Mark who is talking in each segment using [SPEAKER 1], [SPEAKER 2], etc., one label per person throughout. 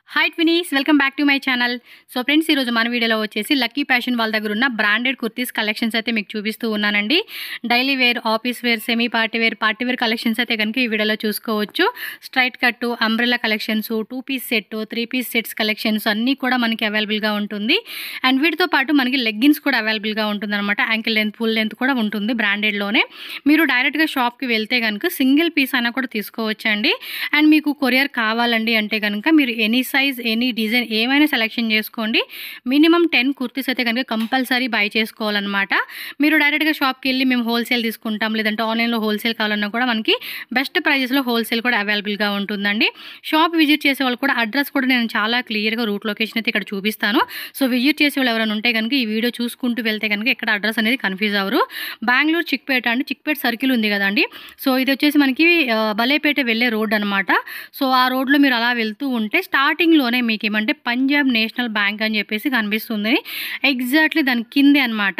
[SPEAKER 1] Hi twinnies, welcome back to my channel. So friends, ఈరోజు మన వీడియోలో వచ్చేసి లక్కీ ఫ్యాషన్ వాళ్ళ దగ్గర ఉన్న బ్రాండెడ్ కుర్తీస్ కలెక్షన్స్ అయితే మీకు చూపిస్తూ ఉన్నానండి. Daily wear, office wear, semi party wear collections అయితే కనుక ఈ వీడియోలో చూసుకోవచ్చు. Straight cut, umbrella collections, 2 piece set, 3 piece sets collections అన్నీ కూడా మనకి అవైలబుల్గా ఉంటుంది. అండ్ వీటితో పాటు మనకి లెగ్గిన్స్ కూడా అవైలబుల్గా ఉంటుంది అనమాట. యాంకిల్ లెంత్, ఫుల్ లెంత్ కూడా ఉంటుంది బ్రాండెడ్లోనే. మీరు డైరెక్ట్గా షాప్కి వెళ్తే కనుక సింగిల్ పీస్ అయినా కూడా తీసుకోవచ్చండి. అండ్ మీకు కొరియర్ కావాలండి అంటే కనుక మీరు ఎనీ సైజ్, ఎనీ డిజైన్ ఏమైనా సెలెక్షన్ చేసుకోండి. మినిమం 10 కుర్తీస్ అయితే కనుక కంపల్సరీ బై చేసుకోవాలన్నమాట. మీరు డైరెక్ట్గా షాప్కి వెళ్ళి మేము హోల్సేల్ తీసుకుంటాం, లేదంటే ఆన్లైన్లో హోల్సేల్ కావాలన్నా కూడా మనకి బెస్ట్ ప్రైజెస్లో హోల్సేల్ కూడా అవైలబుల్గా ఉంటుందండి. షాప్ విజిట్ చేసే వాళ్ళు కూడా అడ్రస్ కూడా నేను చాలా క్లియర్గా రూట్ లొకేషన్ అయితే ఇక్కడ చూపిస్తాను. సో విజిట్ చేసే వాళ్ళు ఎవరైనా ఉంటే కనుక ఈ వీడియో చూసుకుంటూ వెళ్తే కనుక ఇక్కడ అడ్రస్ అనేది కన్ఫ్యూజ్ అవ్వరు. బెంగళూరు చిక్పేట అండి, చిక్పేట సర్కిల్ ఉంది కదండి. సో ఇది వచ్చేసి మనకి బలేపేట వెళ్ళే రోడ్ అనమాట. సో ఆ రోడ్లో మీరు అలా వెళ్తూ ఉంటే స్టార్టింగ్లోనే మీకు ఏమంటే పంజాబ్ నేషనల్ బ్యాంక్ అని చెప్పేసి కనిపిస్తుంది. ఎగ్జాక్ట్లీ దాని కిందే అనమాట.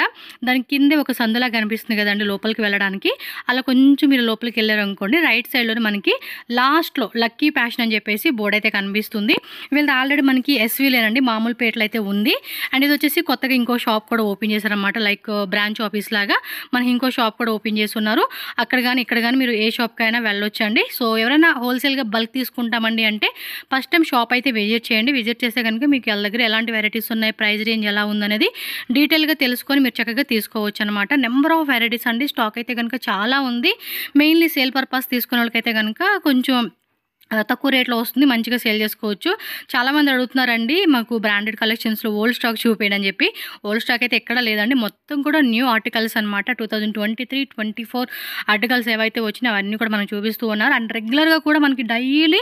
[SPEAKER 1] దాని కిందే ఒక సందులా కనిపిస్తుంది కదండి లోపలికి వెళ్ళడానికి. అలా కొంచెం మీరు లోపలికి వెళ్ళారు అనుకోండి, రైట్ సైడ్లోనే మనకి లాస్ట్లో లక్కీ ఫ్యాషన్ అని చెప్పేసి బోర్డు అయితే కనిపిస్తుంది. వీళ్ళది ఆల్రెడీ మనకి ఎస్వీలేనండి, మామూలు పేటలో అయితే ఉంది. అండ్ ఇది వచ్చేసి కొత్తగా ఇంకో షాప్ కూడా ఓపెన్ చేశారనమాట. లైక్ బ్రాంచ్ ఆఫీస్ లాగా మనకి ఇంకో షాప్ కూడా ఓపెన్ చేస్తున్నారు. అక్కడ కానీ ఇక్కడ కానీ మీరు ఏ షాప్కైనా వెళ్ళొచ్చండి. సో ఎవరైనా హోల్సేల్గా బల్క్ తీసుకుంటామండి అంటే ఫస్ట్ టైం షాప్ అయితే విజిట్ చేయండి. విజిట్ చేస్తే కనుక మీకు వాళ్ళ దగ్గర ఎలాంటి వెరైటీస్ ఉన్నాయి, ప్రైస్ రేంజ్ ఎలా ఉందనేది డీటెయిల్గా తెలుసుకొని మీరు చక్కగా తీసుకోవచ్చు అనమాట. నెంబర్ ఆఫ్ వెరైటీస్ అండి, స్టాక్ అయితే కనుక చాలా ఉంది. మెయిన్లీ సేల్ పర్పస్ తీసుకునే వాళ్ళకైతే కనుక కొంచెం తక్కువ రేట్లో వస్తుంది, మంచిగా సేల్ చేసుకోవచ్చు. చాలామంది అడుగుతున్నారండి మాకు బ్రాండెడ్ కలెక్షన్స్లో ఓల్డ్ స్టాక్ చూపేయడం అని చెప్పి. ఓల్డ్ స్టాక్ అయితే ఎక్కడ లేదండి, మొత్తం కూడా న్యూ ఆర్టికల్స్ అనమాట. 2023-24 ఆర్టికల్స్ ఏవైతే వచ్చినాయో అవన్నీ కూడా మనకు చూపిస్తూ ఉన్నారు. అండ్ రెగ్యులర్గా కూడా మనకి డైలీ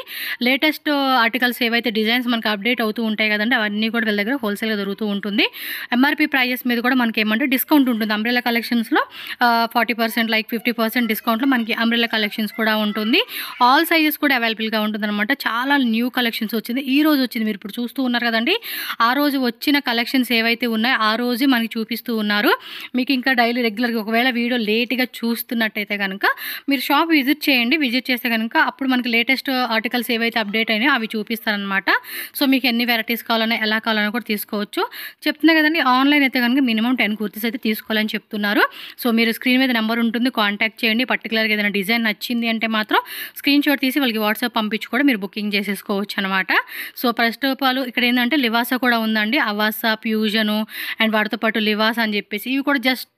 [SPEAKER 1] లేటెస్ట్ ఆర్టికల్స్ ఏవైతే డిజైన్స్ మనకి అప్డేట్ అవుతూ ఉంటాయి కదండి, అవన్నీ కూడా వీళ్ళ దగ్గర హోల్సేల్గా దొరుకుతూ ఉంటుంది. ఎంఆర్పీ ప్రైజెస్ మీద కూడా మనకి ఏమంటే డిస్కౌంట్ ఉంటుంది. అంబ్రెల్లా కలెక్షన్స్లో 40%, లైక్ 50% డిస్కౌంట్లో మనకి అంబ్రెల్లా కలెక్షన్స్ కూడా ఉంటుంది. ఆల్ సైజెస్ కూడా అవైలబుల్గా ఉంటుందన్నమాట. చాలా న్యూ కలెక్షన్స్ వచ్చింది, ఈ రోజు వచ్చింది. మీరు ఇప్పుడు చూస్తూ ఉన్నారు కదండి, ఆ రోజు వచ్చిన కలెక్షన్స్ ఏవైతే ఉన్నాయో ఆ రోజే మనకి చూపిస్తూ ఉన్నారు. మీకు ఇంకా డైలీ రెగ్యులర్గా ఒకవేళ వీడియో లేట్గా చూస్తున్నట్టయితే కనుక మీరు షాప్ విజిట్ చేయండి. విజిట్ చేస్తే కనుక అప్పుడు మనకి లేటెస్ట్ ఆర్టికల్స్ ఏవైతే అప్డేట్ అయినాయో అవి చూపిస్తారనమాట. సో మీకు ఎన్ని వెరైటీస్ కావాలన్నా, ఎలా కావాలన్నా కూడా తీసుకోవచ్చు. చెప్తున్నా కదండి, ఆన్లైన్ అయితే కనుక మినిమం 10 కుర్తీస్ అయితే తీసుకోవాలని చెప్తున్నారు. సో మీరు స్క్రీన్ మీద నెంబర్ ఉంటుంది, కాంటాక్ట్ చేయండి. పర్టికులర్గా ఏదైనా డిజైన్ నచ్చింది అంటే మాత్రం స్క్రీన్ షాట్ తీసి వాళ్ళకి వాట్సాప్ పంపించి కూడా మీరు బుకింగ్ చేసేసుకోవచ్చు అనమాట. సో ఫస్ట్ ఆఫ్ ఆల్ ఇక్కడ ఏంటంటే లివాసా కూడా ఉందండి. అవాసా, ఫ్యూజను అండ్ వాటితో పాటు లివాసా అని చెప్పేసి ఇవి కూడా జస్ట్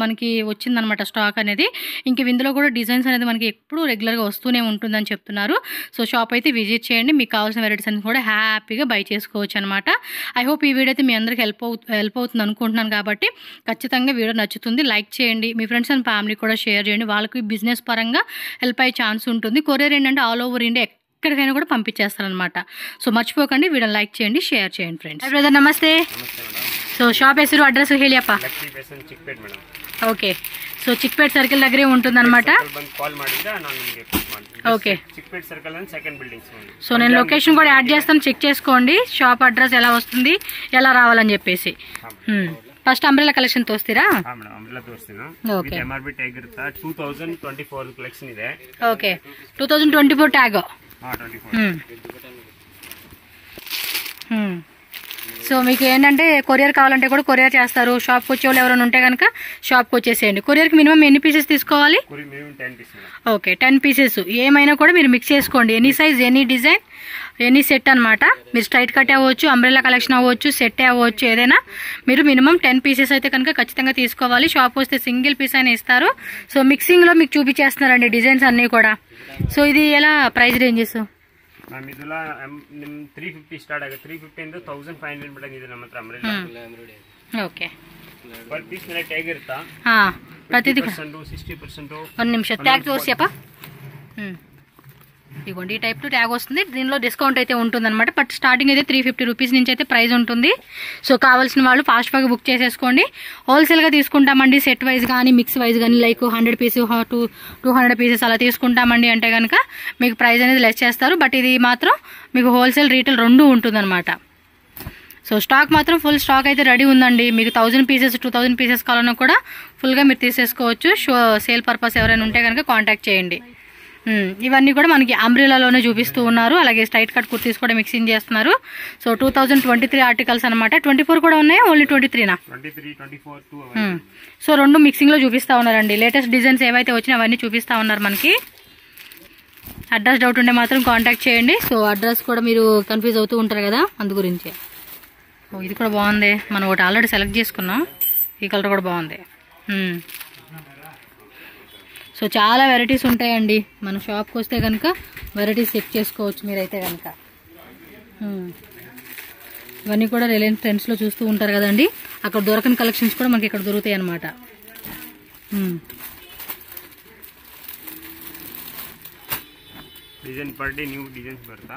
[SPEAKER 1] మనకి వచ్చిందనమాట స్టాక్ అనేది. ఇంక ఇందులో కూడా డిజైన్స్ అనేది మనకి ఎప్పుడు రెగ్యులర్గా వస్తూనే ఉంటుందని చెప్తున్నారు. సో షాప్ అయితే విజిట్ చేయండి, మీకు కావాల్సిన వెరైటీస్ అన్ని కూడా హ్యాపీగా బై చేసుకోవచ్చు అనమాట. ఐ హోప్ ఈ వీడియో అయితే మీ అందరికి హెల్ప్ అవుతుంది అనుకుంటున్నాను. కాబట్టి ఖచ్చితంగా వీడియో నచ్చుతుంది, లైక్ చేయండి. మీ ఫ్రెండ్స్ అండ్ ఫ్యామిలీ కూడా షేర్ చేయండి, వాళ్ళకి బిజినెస్ పరంగా హెల్ప్ అయ్యే ఛాన్స్ ఉంటుంది. కొరియర్ ఏంటంటే ఆల్ ఓవర్ ఇండియా ఎక్కడికైనా కూడా పంపించేస్తారనమాట. సో మర్చిపోకండి, వీడియో లైక్ చేయండి, షేర్ చేయండి ఫ్రెండ్స్. బ్రదర్ నమస్తే. సో షాప్ ಹೆಸರು, అడ్రస్ ಹೇಳಿಯಪ್ಪ. ఓకే, సో చిక్పేట్ సర్కిల్ దగ్గరే ఉంటుంది అనమాట. ఓకే, సో నేను లొకేషన్ కూడా యాడ్ చేస్తాను, చెక్ చేసుకోండి. షాప్ అడ్రస్ ఎలా వస్తుంది, ఎలా రావాలని చెప్పేసి. ಫಸ್ಟ್ ಅಂಬ್ರೆಲಾ ಕಲೆಕ್ಷನ್ ತೋರಿಸ್ತೀರಾ? ಓಕೆ, ಎಂಆರ್ಪಿ ಟ್ಯಾಗ್ ಇರುತ್ತೆ. 2024 ಕಲೆಕ್ಷನ್ ಇದೆ. Okay, 2024 tag. సో మీకు ఏంటంటే కొరియర్ కావాలంటే కూడా కొరియర్ చేస్తారు. షాప్కి వచ్చే వాళ్ళు ఎవరైనా ఉంటే కనుక షాప్కి వచ్చేసేయండి. కొరియర్కి మినిమం ఎన్ని పీసెస్ తీసుకోవాలి? Okay, 10 pieces. ఏమైనా కూడా మీరు మిక్స్ చేసుకోండి, any size, any design, any set అనమాట. మీరు స్ట్రైట్ కట్ అవ్వచ్చు, అంబ్రెల్లా కలెక్షన్ అవ్వచ్చు, సెట్ అవ్వచ్చు, ఏదైనా మీరు మినిమం 10 పీసెస్ అయితే కనుక ఖచ్చితంగా తీసుకోవాలి. షాప్ వస్తే సింగిల్ పీస్ అయినా ఇస్తారు. సో మిక్సింగ్లో మీకు చూపించేస్తున్నారండి డిజైన్స్ అన్నీ కూడా. సో ఇది ఎలా ప్రైస్ రేంజెస్?
[SPEAKER 2] ಮ್ಯಾಮ್ ಇದೆಲ್ಲ 350 ಸ್ಟಾರ್ಟ್ ಆಗುತ್ತೆ. 350 ಇಂದ 1500 ಮಟಂಗ್ ಇದೆ ನಮ್ಮ ಹತ್ರ ಅಂಬ್ರೆಲಾ.
[SPEAKER 1] ಓಕೆ,
[SPEAKER 2] ಪರ್ ಪೀಸ್ ಮೇಲೆ ಟ್ಯಾಗ್ ಇರುತ್ತಾ?
[SPEAKER 1] ప్రతిదీ
[SPEAKER 2] 60%.
[SPEAKER 1] 1 నిమిషం ట్యాగ్ తోర్సియప్ప. ఇదిగోండి, ఈ టైప్లో ట్యాగ్ వస్తుంది. దీనిలో డిస్కౌంట్ అయితే ఉంటుందన్నమాట. బట్ స్టార్టింగ్ అయితే 350 రూపీస్ నుంచి అయితే ప్రైస్ ఉంటుంది. సో కావాల్సిన వాళ్ళు ఫాస్ట్గా బుక్ చేసేసుకోండి. హోల్సేల్గా తీసుకుంటామండి, సెట్ వైజ్ కానీ మిక్స్ వైజ్ కానీ, లైక్ 100 పీస్ 200 పీసెస్ అలా తీసుకుంటామండి అంటే కనుక మీకు ప్రైస్ అనేది లెస్ చేస్తారు. బట్ ఇది మాత్రం మీకు హోల్సేల్, రీటైల్ రెండు ఉంటుందన్నమాట. సో స్టాక్ మాత్రం ఫుల్ స్టాక్ అయితే రెడీ ఉందండి. మీకు 1000 పీసెస్ 2000 పీసెస్ కావాలన్నా కూడా ఫుల్గా మీరు తీసేసుకోవచ్చు. సేల్ పర్పస్ ఎవరైనా ఉంటే కనుక కాంటాక్ట్ చేయండి. ఇవన్నీ కూడా మనకి అంబ్రెలాలోనే చూపిస్తూ ఉన్నారు. అలాగే స్ట్రైట్ కట్ కుర్తీస్ కూడా మిక్సింగ్ చేస్తున్నారు. సో 2023 ఆర్టికల్స్ అనమాట. 24 కూడా ఉన్నాయి, ఓన్లీ 23నా?
[SPEAKER 2] 23, 24,
[SPEAKER 1] సో రెండు మిక్సింగ్ లో చూపిస్తా ఉన్నారండి. లేటెస్ట్ డిజైన్స్ ఏవైతే వచ్చినా అవన్నీ చూపిస్తా ఉన్నారు మనకి. అడ్రస్ డౌట్ ఉంటే మాత్రం కాంటాక్ట్ చేయండి. సో అడ్రస్ కూడా మీరు కన్ఫ్యూజ్ అవుతూ ఉంటారు కదా, అందు గురించి. ఇది కూడా బాగుంది, మనం ఒకటి ఆల్రెడీ సెలెక్ట్ చేసుకున్నాం. ఈ కలర్ కూడా బాగుంది. సో చాలా వెరైటీస్ ఉంటాయండి. మన షాప్కి వస్తే కనుక వెరైటీస్ చెక్ చేసుకోవచ్చు మీరైతే కనుక. ఇవన్నీ కూడా రిలయన్స్ ట్రెండ్స్లో చూస్తూ ఉంటారు కదండి, అక్కడ దొరకని కలెక్షన్స్ కూడా మనకి ఇక్కడ దొరుకుతాయి అన్నమాట.
[SPEAKER 2] Design per day new design बरता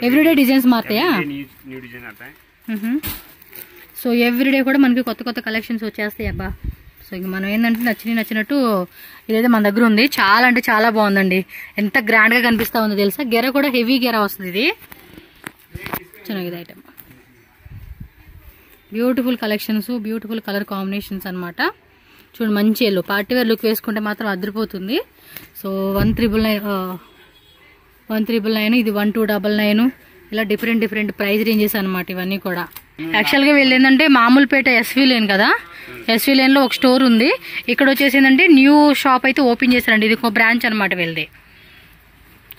[SPEAKER 1] ఎవ్రీడే డిజైన్స్ మారుతాయా?
[SPEAKER 2] న్యూ డిజైన్ आता है.
[SPEAKER 1] సో ఎవ్రీడే కూడా మనకి కొత్త కొత్త కలెక్షన్స్ వచ్చేస్తాయి అబ్బా. సో ఇంక మనం ఏంటంటే నచ్చినట్టు ఇదైతే మన దగ్గర ఉంది. చాలా అంటే చాలా బాగుందండి, ఎంత గ్రాండ్గా కనిపిస్తూ ఉందో తెలుసా. గెర కూడా హెవీ గెర వస్తుంది. ఇది ಚೆನ್ನಾಗಿದೆ item. Beautiful collections, beautiful colour combinations అనమాట. చూడండి, మంచి ఎల్లో పార్టీ వేర్ లుక్ వేసుకుంటే మాత్రం అదిరిపోతుంది. సో 1,999, ఇది 1,299, ఇలా డిఫరెంట్ ప్రైస్ రేంజెస్ అనమాట ఇవన్నీ కూడా. యాక్చువల్గా వీళ్ళు ఏంటంటే మామూలుపేట ఎస్వీ లేన్ కదా, ఎస్వీ లేన్లో ఒక స్టోర్ ఉంది. ఇక్కడ వచ్చేసి ఏంటంటే న్యూ షాప్ అయితే ఓపెన్ చేశారండి. ఇది ఒక బ్రాంచ్ అనమాట వీళ్ళది.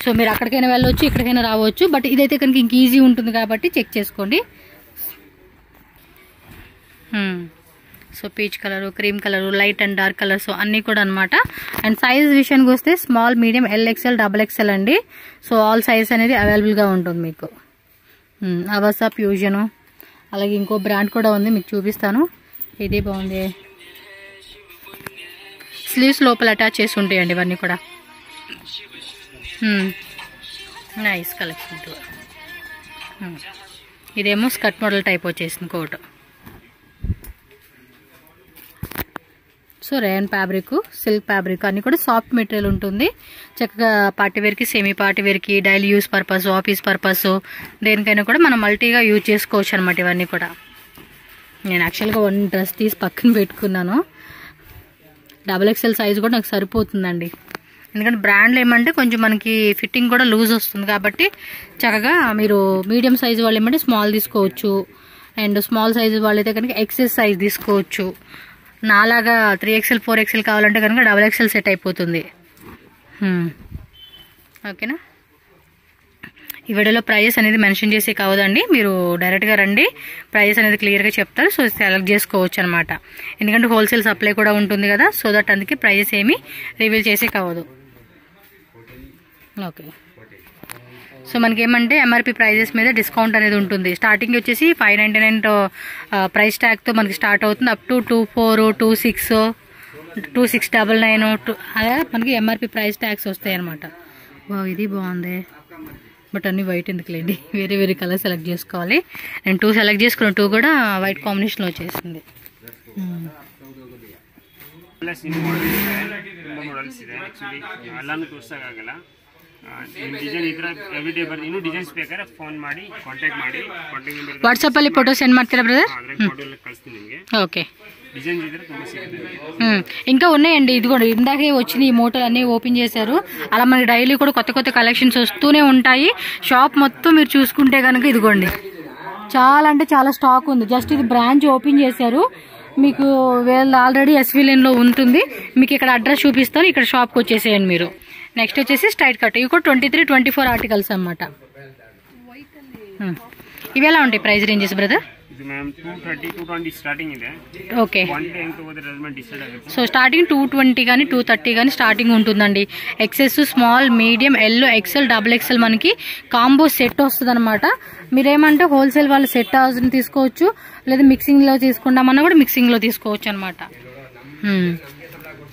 [SPEAKER 1] సో మీరు అక్కడికైనా వెళ్ళవచ్చు, ఇక్కడికైనా రావచ్చు. బట్ ఇదైతే కనుక ఇంక ఈజీ ఉంటుంది కాబట్టి చెక్ చేసుకోండి. So peach colour, cream colour, light and dark colours అన్నీ కూడా అనమాట. అండ్ సైజ్ విషయానికి వస్తే స్మాల్, మీడియం, LXL, XXL అండి. సో ఆల్ సైజ్ అనేది అవైలబుల్గా ఉంటుంది మీకు. అవసా, ఫ్యూజను, అలాగే ఇంకో బ్రాండ్ కూడా ఉంది, మీకు చూపిస్తాను. ఇది బాగుంది, స్లీవ్స్ లోపల అటాచ్ చేసి ఉంటాయండి ఇవన్నీ కూడా. Nice collection. ఇదేమో స్కర్ట్ మోడల్ టైప్ వచ్చేసింది coat. So rayon fabric, silk fabric అన్నీ కూడా సాఫ్ట్ మెటీరియల్ ఉంటుంది. చక్కగా పార్టీ వేర్కి, సెమీ పార్టీ వేర్కి, daily use purpose, office purpose, దేనికైనా కూడా మనం మల్టీగా యూజ్ చేసుకోవచ్చు అనమాట ఇవన్నీ కూడా. నేను యాక్చువల్గా 1 డ్రెస్ తీసి పక్కన పెట్టుకున్నాను. XXL సైజ్ కూడా నాకు సరిపోతుందండి. ఎందుకంటే బ్రాండ్లు ఏమంటే కొంచెం మనకి ఫిట్టింగ్ కూడా లూజ్ వస్తుంది కాబట్టి చక్కగా మీరు మీడియం సైజు వాళ్ళు ఏమంటే స్మాల్ తీసుకోవచ్చు. అండ్ స్మాల్ సైజు వాళ్ళైతే కనుక XS సైజ్ తీసుకోవచ్చు. నాలాగా 3XL 4XL కావాలంటే కనుక XXL సెట్ అయిపోతుంది. ఓకేనా? ఈ వీడియోలో ప్రైజెస్ అనేది మెన్షన్ చేసి కావదండి, మీరు డైరెక్ట్గా రండి, ప్రైజెస్ అనేది క్లియర్గా చెప్తారు. సో సెలెక్ట్ చేసుకోవచ్చు అనమాట. ఎందుకంటే హోల్సేల్ సప్లై కూడా ఉంటుంది కదా, సో దట్ అందుకే ప్రైజెస్ ఏమీ రివీల్ చేసే కావదు. ఓకే. సో మనకి ఏమంటే MRP ప్రైజెస్ మీద డిస్కౌంట్ అనేది ఉంటుంది. స్టార్టింగ్ వచ్చేసి 599 ప్రైస్ ట్యాగ్తో మనకి స్టార్ట్ అవుతుంది. అప్ టు 24, 26, 2699 అలా మనకి MRP ప్రైస్ ట్యాగ్స్ వస్తాయి అనమాట. ఇది బాగుంది, బట్ అన్ని వైట్ ఎందుకులేండి, వేరే కలర్ సెలెక్ట్ చేసుకోవాలి. నేను 2 సెలెక్ట్ చేసుకున్న 2 కూడా వైట్ కాంబినేషన్లో వచ్చేసింది. ವಾಟ್ಸಪ್ ಅಲ್ಲಿ ಫೋಟೋ ಸೆಂಡ್ ಮಾಡ್ತೀರಾ ಬ್ರದರ್? ఓకే. ఇంకా ఉన్నాయండి, ఇది కూడా ఇందాకే వచ్చిన ఈ మూటలు అన్నీ ఓపెన్ చేశారు. అలా మనకి డైలీ కూడా కొత్త కొత్త కలెక్షన్స్ వస్తూనే ఉంటాయి. షాప్ మొత్తం మీరు చూసుకుంటే కనుక ఇదిగోండి చాలా అంటే చాలా స్టాక్ ఉంది. జస్ట్ ఇది బ్రాంచ్ ఓపెన్ చేశారు. మీకు వీళ్ళు ఆల్రెడీ ఎస్వీ లేన్లో ఉంటుంది. మీకు ఇక్కడ అడ్రస్ చూపిస్తాను, ఇక్కడ షాప్కి వచ్చేసేయండి మీరు. నెక్స్ట్ వచ్చేసి స్ట్రైట్ కట్, ఇవి కూడా 23, 24 ఆర్టికల్స్ అన్నమాట. ఇవి ఎలా ఉంటాయి price ranges brother? Okay. So starting 220 కానీ 230 కానీ స్టార్టింగ్ ఉంటుందండి. XS, small, medium, L, XL, XXL మనకి కాంబో సెట్ వస్తుంది అనమాట. మీరేమంటే హోల్సేల్ వాళ్ళు సెట్ హౌస్ని తీసుకోవచ్చు, లేదా మిక్సింగ్లో తీసుకుంటామన్నా కూడా మిక్సింగ్లో తీసుకోవచ్చు అనమాట.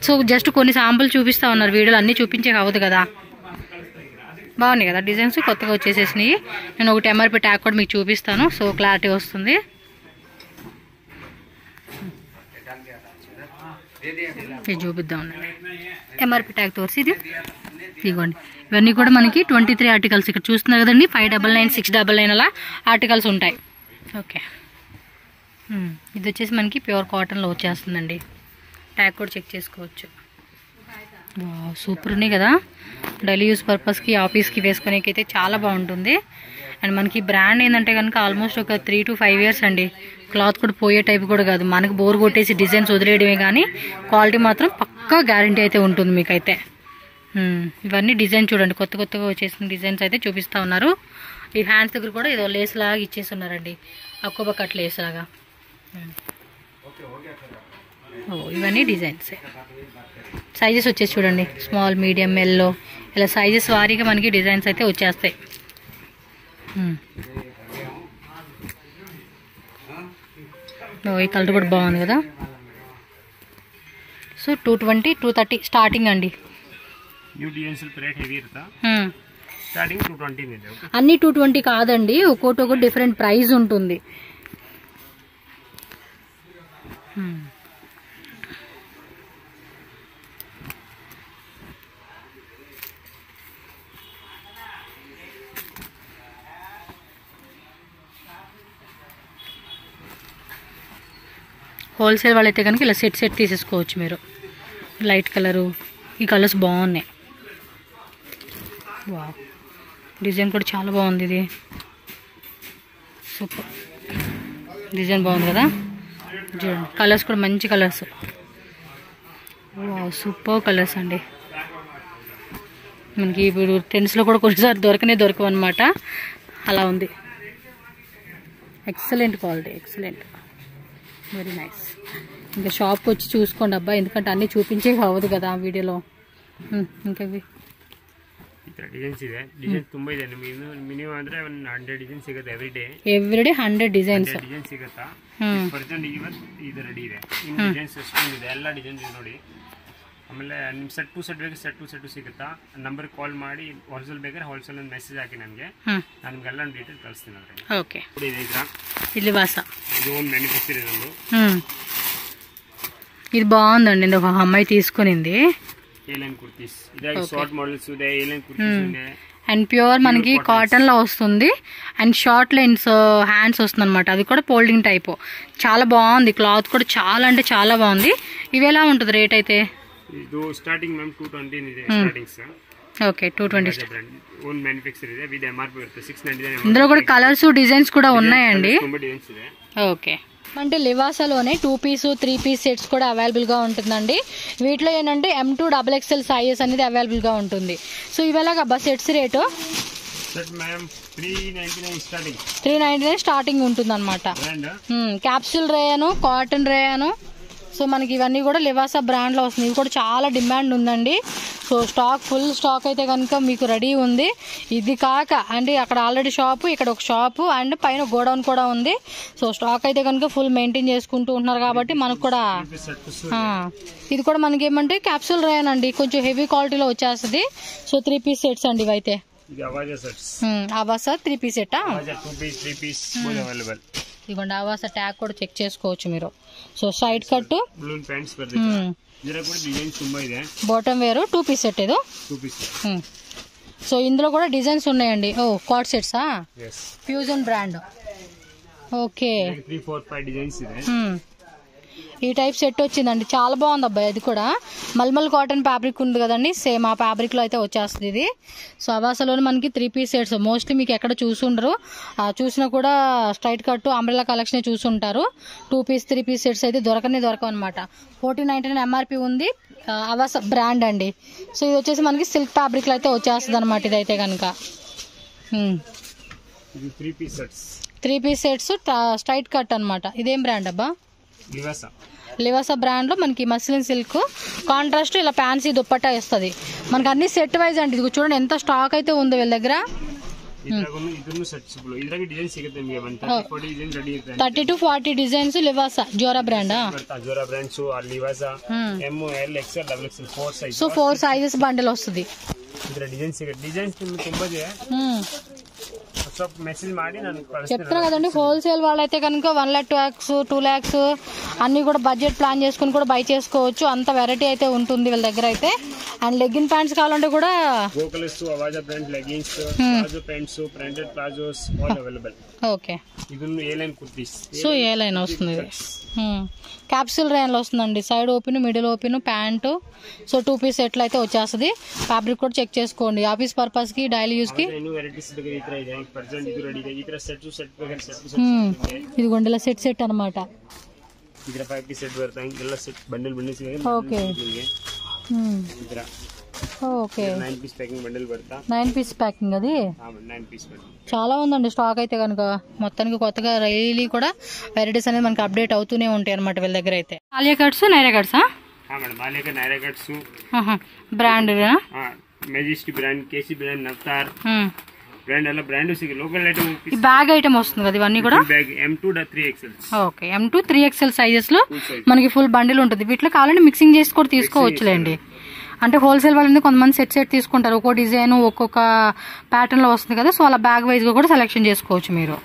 [SPEAKER 1] సో జస్ట్ కొన్ని శాంపుల్ చూపిస్తా ఉన్నారు, వీడియోలు అన్నీ చూపించే కావద్దు కదా. బాగున్నాయి కదా డిజైన్స్, కొత్తగా వచ్చేసేసినాయి. నేను ఒకటి MRP ట్యాగ్ కూడా మీకు చూపిస్తాను, సో క్లారిటీ వస్తుంది. ఇది చూపిద్దాం, MRP ట్యాగ్ తోసి ఇది ఇదిగోండి. ఇవన్నీ కూడా మనకి 23 ఆర్టికల్స్ ఇక్కడ చూస్తున్నారు కదండి. 599, 699 అలా ఆర్టికల్స్ ఉంటాయి. ఓకే. ఇది వచ్చేసి మనకి ప్యూర్ కాటన్లో వచ్చేస్తుందండి. ట్యాగ్ కూడా చెక్ చేసుకోవచ్చు. సూపర్ ఉన్నాయి కదా, డైలీ యూస్ పర్పస్కి ఆఫీస్కి వేసుకునేకి అయితే చాలా బాగుంటుంది. అండ్ మనకి బ్రాండ్ ఏంటంటే కనుక ఆల్మోస్ట్ ఒక 3 to 5 years అండి. క్లాత్ కూడా పోయే టైప్ కూడా కాదు, మనకు బోర్ కొట్టేసి డిజైన్స్ వదిలేయడమే కానీ క్వాలిటీ మాత్రం పక్కా గ్యారంటీ అయితే ఉంటుంది మీకైతే. ఇవన్నీ డిజైన్ చూడండి, కొత్త కొత్తగా వచ్చేసిన డిజైన్స్ అయితే చూపిస్తూ ఉన్నారు. ఈ హ్యాండ్స్ దగ్గర కూడా ఏదో లేస్ లాగా ఇచ్చేస్తున్నారండి, అక్కోబ కట్ లేస్ లాగా. ఇవన్నీ డిజైన్స్. సైజెస్ వచ్చేసి చూడండి, స్మాల్, మీడియం, ఎల్లో, ఇలా సైజెస్ వారీగా మనకి డిజైన్స్ అయితే వచ్చేస్తాయి. ఈ కలర్ కూడా బాగుంది కదా. సో 220, 230 స్టార్టింగ్ అండి. అన్ని 220 కాదండి, ఒక్కొక్కటి డిఫరెంట్ ప్రైస్ ఉంటుంది. హోల్సేల్ వాళ్ళైతే కనుక ఇలా సెట్ తీసేసుకోవచ్చు మీరు. లైట్ కలరు, ఈ కలర్స్ బాగున్నాయి. వా, డిజైన్ కూడా చాలా బాగుంది. ఇది సూపర్ డిజైన్, బాగుంది కదా. చూడండి కలర్స్ కూడా మంచి కలర్స్. వా, సూపర్ కలర్స్ అండి. మనకి ఇప్పుడు టెన్స్లో కూడా కొన్నిసారి దొరకవు అనమాట, అలా ఉంది. Excellent quality, excellent, very nice. ఇంకా షాప్కి వచ్చి చూసుకోండి అబ్బా, ఎందుకంటే అన్నీ చూపించే కావదు కదా ఆ వీడియోలో. ఇంకా
[SPEAKER 2] ಡಿಸೈನ್ಸ್ ಇದೆ, ಡಿಸೈನ್ ತುಂಬಾ ಇದೆ. ಮಿನಿಮಮ್ ಅಂದ್ರೆ 100 ಡಿಸೈನ್ ಸಿಗುತ್ತೆ
[SPEAKER 1] ಎವ್ರಿಡೇ 100 ಡಿಸೈನ್ಸ್
[SPEAKER 2] ಸಿಗುತ್ತಾ. ಪ್ರೆಸೆಂಟ್ ಇವತ್ತು ಇದು ರೆಡಿ ಇದೆ, ಇನ್ನು ಡಿಸೈನ್ಸ್ ಎಷ್ಟೊಂದಿದೆ, ಎಲ್ಲ ಡಿಸೈನ್ಸ್ ಇದೆ ನೋಡಿ. ಆಮೇಲೆ ನಿಮ್ಮ ಸೆಟ್ ಟು ಸೆಟ್ ಬೇಕು, ಸೆಟ್ ಟು ಸೆಟ್ ಸಿಗುತ್ತಾ. ನಂಬರ್ ಕಾಲ್ ಮಾಡಿ ಹೋಲ್ಸೇಲ್ ಬೇಕಾದ್ರೆ ಹೋಲ್ಸೇಲ್ ಒಂದು ಮೆಸೇಜ್ ಹಾಕಿ ನನಗೆ, ನಾನು ನಿಮಗೆಲ್ಲ ಡೀಟೇಲ್ ಕಳಿಸ್ತೀನಿ. ಅಂದ್ರೆ
[SPEAKER 1] ಓಕೆ,
[SPEAKER 2] ಇಲ್ಲಿ ವಾಸ ಇದು ಒಂದು ಮ್ಯಾನುಫ್ಯಾಕ್ಚರ್ ಇದೆ ನಂದು.
[SPEAKER 1] ఇది బాగుందండి, ఒక అమ్మాయి తీసుకునింది.
[SPEAKER 2] ఏలైన్ కుర్తీస్ ఇదే, షార్ట్ మోడల్స్ ಇದೆ, ఏలైన్ కుర్తీస్ ಇದೆ.
[SPEAKER 1] అండ్ ప్యూర్ మనకి కాటన్ లో వస్తుంది. అండ్ షార్ట్ లైన్స్ హ్యాండ్స్ వస్తుంది అనమాట, అది కూడా ఫోల్డింగ్ టైప్. చాలా బాగుంది, క్లాత్ కూడా చాలా అంటే చాలా బాగుంది. ఇవి ఎలా ఉంటుంది రేట్ అయితే?
[SPEAKER 2] ಇದು ಸ್ಟಾರ್ಟಿಂಗ್ ಮ್ಯಾಮ್ 220 ಇದೆ ಸ್ಟಾರ್ಟಿಂಗ್ಸ್.
[SPEAKER 1] ఓకే, 220
[SPEAKER 2] ఓన్ మ్యానుఫ్యాక్చర్ ಇದೆ, విత్ ఎంఆర్పి వస్తుంది 699.
[SPEAKER 1] ఇందులో కూడా కలర్స్ డిజైన్స్ కూడా ఉన్నాయండి.
[SPEAKER 2] ತುಂಬಾ డిజైన్స్ ಇದೆ.
[SPEAKER 1] ఓకే, అంటే లివాసాలోనే 2 పీస్ 3 పీస్ సెట్స్ కూడా అవైలబుల్గా ఉంటుందండి. వీటిలో ఏంటంటే M2 XXL సైజెస్ అనేది అవైలబుల్గా ఉంటుంది. సో ఇవేలాగా సెట్స్ రేటు 399 స్టార్టింగ్ ఉంటుంది అనమాట. Capsule rayon, cotton rayon. So మనకి ఇవన్నీ కూడా లివాసా బ్రాండ్లో వస్తుంది. ఇవి కూడా చాలా డిమాండ్ ఉందండి. సో ఫుల్ స్టాక్ అయితే కనుక మీకు రెడీ ఉంది. ఇది కాక అంటే అక్కడ ఆల్రెడీ షాపు, ఇక్కడ ఒక షాపు, అండ్ పైన గోడౌన్ కూడా ఉంది. సో స్టాక్ అయితే కనుక ఫుల్ మెయింటైన్ చేసుకుంటూ ఉంటున్నారు కాబట్టి మనకు కూడా ఇది కూడా మనకి ఏమంటే క్యాప్సూల్ రేయన్ అండి, కొంచెం హెవీ క్వాలిటీలో వచ్చేస్తుంది. సో 3 పీస్ సెట్స్ అండి ఇవైతే. ఆవాసా 3 పీస్ సెట్, ఇదిగోండి ఆవాసా ట్యాగ్ కూడా చెక్ చేసుకోవచ్చు మీరు. సో సైడ్ కట్, బాటమ్ వేరు 2 పీస్ సెట్ ఏదో. సో ఇందులో కూడా డిజైన్స్ ఉన్నాయండి. ఓ కార్డ్ సెట్సా, ఫ్యూజన్ బ్రాండ్. ఓకే,
[SPEAKER 2] 3-4-5 డిజైన్స్ ಇದೆ.
[SPEAKER 1] ఈ టైప్ సెట్ వచ్చిందండి, చాలా బాగుంది అబ్బాయి. అది కూడా మల్మల్ కాటన్ ఫ్యాబ్రిక్ ఉంది కదండి, సేమ్ ఆ ఫ్యాబ్రిక్లో అయితే వచ్చేస్తుంది ఇది. సో అవాసాలోనే మనకి 3 పీస్ సెట్స్ మోస్ట్లీ మీకు ఎక్కడ చూసుండరు, చూసినా కూడా స్ట్రైట్ కట్ అంబ్రెల్లా కలెక్షన్ చూసుంటారు. 2 పీస్ 3 పీస్ సెట్స్ అయితే దొరకవు అనమాట. 1499 ఎంఆర్పి ఉంది. అవాసా బ్రాండ్ అండి. సో ఇది వచ్చేసి మనకి సిల్క్ ఫ్యాబ్రిక్లో అయితే వచ్చేస్తుంది అనమాట. ఇదైతే కనుక 3 పీస్ సెట్స్ స్ట్రైట్ కట్ అనమాట. ఇదేం బ్రాండ్ అబ్బా? లివాసా బ్రాండ్ లో మనకి మస్లిన్ సిల్క్ కాంట్రాస్ట్ ఇలా ఫ్యాన్సీ దుప్పట్టా వస్తుంది మనకి. అన్ని సెట్ వైజ్ అండి. ఇది చూడండి ఎంత స్టాక్ అయితే ఉంది వీళ్ళ దగ్గర. 30 to 40 డిజైన్స్. లివాసా జోరా బ్రాండా? సో 4 సైజెస్ బండిల్ వస్తుంది.
[SPEAKER 2] ವಾಟ್ಸ್ಆಪ್ ಮೆಸೇಜ್ ಮಾಡಿ ನಾನು
[SPEAKER 1] చెప్తున్నా కదండి, హోల్సేల్ వాళ్ళైతే కనుక 1 lakh 2 lakhs 2 lakhs అన్ని కూడా బడ్జెట్ ప్లాన్ చేసుకుని కూడా బై చేసుకోవచ్చు. అంత వెరైటీ అయితే ఉంటుంది వీళ్ళ దగ్గర అయితే. అండ్ లెగ్గిన్ ప్యాంట్స్ కావాలంటే కూడా
[SPEAKER 2] గోకలస్ అవాజా pant, leggings, palazzo pants, printed palazzos all available.
[SPEAKER 1] Okay,
[SPEAKER 2] ఇది ఏ లైన్ కుర్తీస్.
[SPEAKER 1] సో ఏ లైన్ వస్తుంది ఇది? క్యాప్సూల్ రేంజ్లో వస్తుందండి. Side open, middle open, pant. So 2 piece సెట్లు అయితే వచ్చేస్తుంది. ఫ్యాబ్రిక్ కూడా చెక్ చేసుకోండి. ಆಫೀಸ್ ಪರ್ಪಸ್ ಗೆ ಡೈಲಿ ಯೂಸ್ ಗೆ
[SPEAKER 2] ವೆರೈಟೀಸ್ ಬಗ್ಗೆ ಈ ತರ ಇದೆ. ಪ್ರೆಸೆಂಟ್ ಇದು ರೆಡಿ ಇದೆ. ಈ ತರ ಸೆಟ್ ಬೇಕಾದ್ರೆ ಸೆಟ್
[SPEAKER 1] ఇది గొండెల సెట్ అన్నమాట.
[SPEAKER 2] ಇದರ 5 piece ಸೆಟ್ ಬರುತ್ತೆ. ಎಲ್ಲ ಸೆಟ್ ಬಂಡಲ್ ಸಿಗುತ್ತೆ.
[SPEAKER 1] ఓకే
[SPEAKER 2] ಇದರ
[SPEAKER 1] ఓకే
[SPEAKER 2] 9 piece ప్యాకింగ్ బండిల్ పడతా.
[SPEAKER 1] 9 piece ప్యాకింగ్ అది
[SPEAKER 2] 9 piece పడతా.
[SPEAKER 1] చాలా ఉందండి స్టాక్ అయితే కనుక. మొత్తానికి కొత్తగా డైలీ కూడా వెరైటీస్ అనేది మనకి అప్డేట్ అవుతూనే ఉంటాయి అన్నమాట వీళ్ళ దగ్గర అయితే. Alia cuts, Naira cuts.
[SPEAKER 2] Madam Alia cut, Naira cuts
[SPEAKER 1] brand
[SPEAKER 2] Majestic brand, KC brand, Navtar brand ಎಲ್ಲ ಬ್ರಾಂಡ್ ಸಿಗುತ್ತೆ. Local item.
[SPEAKER 1] ఈ బ్యాగ్ ఐటమ్ వస్తుంది కదా ఇవన్నీ కూడా.
[SPEAKER 2] Bag M2 3XL.
[SPEAKER 1] Okay, M2 3XL sizes లో మనకి ఫుల్ బండిల్ ఉంటుంది. వీటిలో కావాలంటే మిక్సింగ్ చేసి కూడా తీసుకోవచ్చులేండి. అంటే హోల్సేల్ వాళ్ళని కొంతమంది సెట్ తీసుకుంటారు. ఒక్కో డిజైన్ ఒక్కొక్క ప్యాటర్న్ లో వస్తుంది కదా. సో అలా బ్యాగ్ వైజ్ గా కూడా సెలెక్షన్ చేసుకోవచ్చు మీరు.